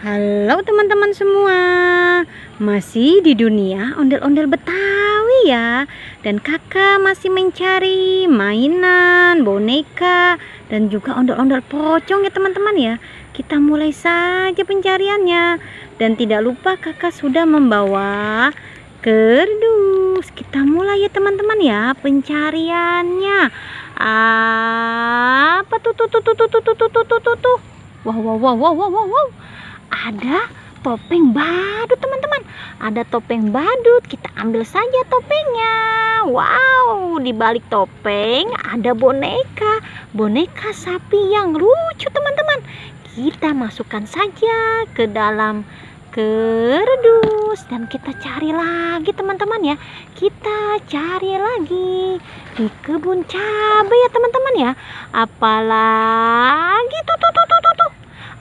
Halo teman-teman semua, masih di dunia ondel-ondel Betawi ya. Dan kakak masih mencari mainan, boneka, dan juga ondel-ondel pocong ya teman-teman ya. Kita mulai saja pencariannya. Dan tidak lupa kakak sudah membawa kardus. Kita mulai ya teman-teman ya pencariannya. Apa tuh? Wow. Ada topeng badut teman-teman, ada topeng badut. Kita ambil saja topengnya. Wow, di balik topeng ada boneka sapi yang lucu teman-teman. Kita masukkan saja ke dalam kardus dan kita cari lagi teman-teman ya. Kita cari lagi di kebun cabai ya teman-teman ya. Apalagi tuh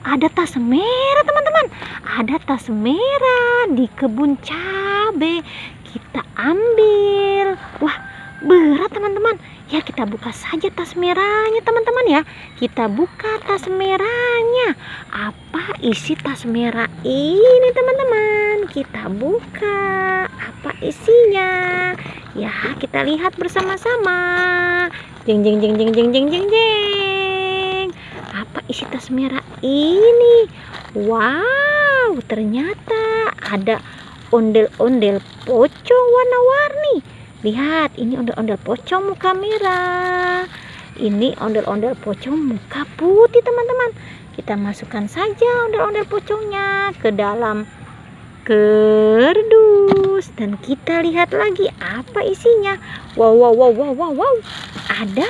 ada tas merah teman-teman, ada tas merah di kebun cabai. Kita ambil. Wah, berat teman-teman ya. Kita buka saja tas merahnya teman-teman ya. Kita buka tas merahnya. Apa isi tas merah ini teman-teman? Kita buka. Apa isinya ya? Kita lihat bersama-sama. Jeng. Apa isi tas merah ini? Wow, ternyata ada ondel-ondel pocong warna-warni. Lihat, ini ondel-ondel pocong muka merah. Ini ondel-ondel pocong muka putih teman-teman. Kita masukkan saja ondel-ondel pocongnya ke dalam kardus dan kita lihat lagi apa isinya. Wow. Ada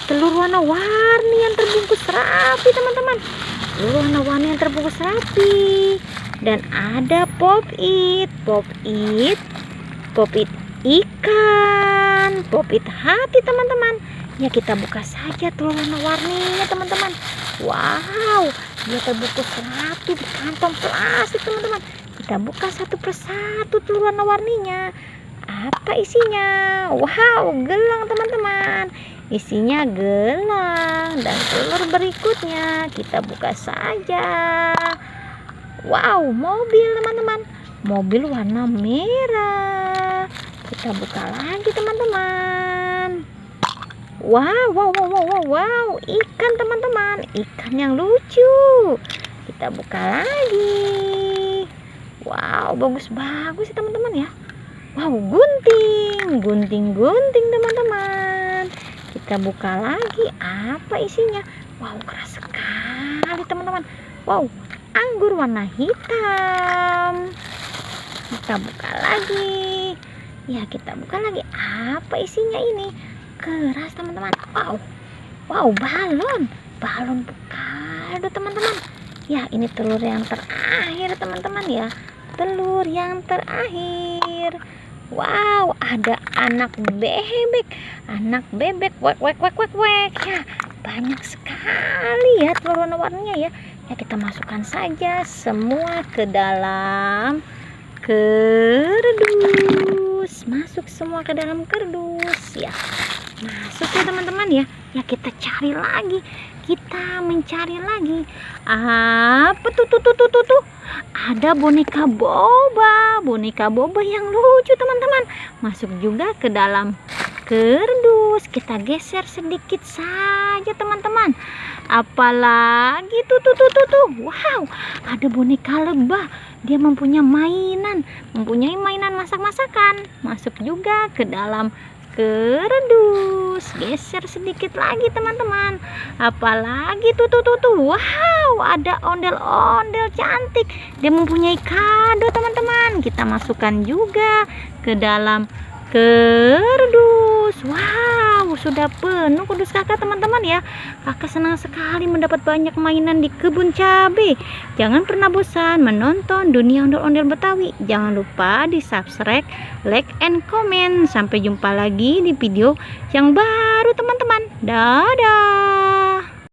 telur warna-warni yang terbungkus rapi teman-teman. Telur warna-warni yang terbungkus rapi. Dan ada pop-it ikan, pop-it hati teman-teman. Ya, kita buka saja telur warna-warninya teman-teman. Wow, dia terbungkus rapi di kantong plastik teman-teman. Kita buka satu persatu telur warna-warninya. Apa isinya? Wow, gelang teman-teman. Isinya gelang. Dan telur berikutnya kita buka saja. Wow, mobil teman-teman. Mobil warna merah. Kita buka lagi teman-teman. Wow, ikan teman-teman. Ikan yang lucu. Kita buka lagi. Wow, bagus ya teman-teman ya. Wow, gunting teman-teman. Kita buka lagi. Apa isinya? Wow, keras sekali teman-teman. Wow, anggur warna hitam. Kita buka lagi. Ya, kita buka lagi. Apa isinya ini? Keras teman-teman. Wow, balon Kado teman-teman. Ya, ini telur yang terakhir teman-teman ya. Telur yang terakhir. Wow, ada anak bebek. Wek. Ya, banyak sekali ya telur warna-warninya ya. Ya, kita masukkan saja semua ke dalam kardus. Masuk semua ke dalam kardus ya. Masuk ya teman-teman ya. Ya, kita cari lagi. Kita mencari lagi. Apa tuh? Ada boneka boba yang lucu teman-teman. Masuk juga ke dalam kardus. Kita geser sedikit saja teman-teman. Apalagi tuh. Wow, ada boneka lebah. Dia mempunyai mainan masak-masakan. Masuk juga ke dalam kardus. Geser sedikit lagi teman-teman. Apalagi tuh. Wow, ada ondel-ondel cantik. Dia mempunyai kado teman-teman. Kita masukkan juga ke dalam kardus. Wow, sudah penuh kardus kakak teman-teman ya. Kakak senang sekali mendapat banyak mainan di kebun cabai. Jangan pernah bosan menonton dunia ondel-ondel Betawi. Jangan lupa di subscribe, like, and comment. Sampai jumpa lagi di video yang baru teman-teman. Dadah.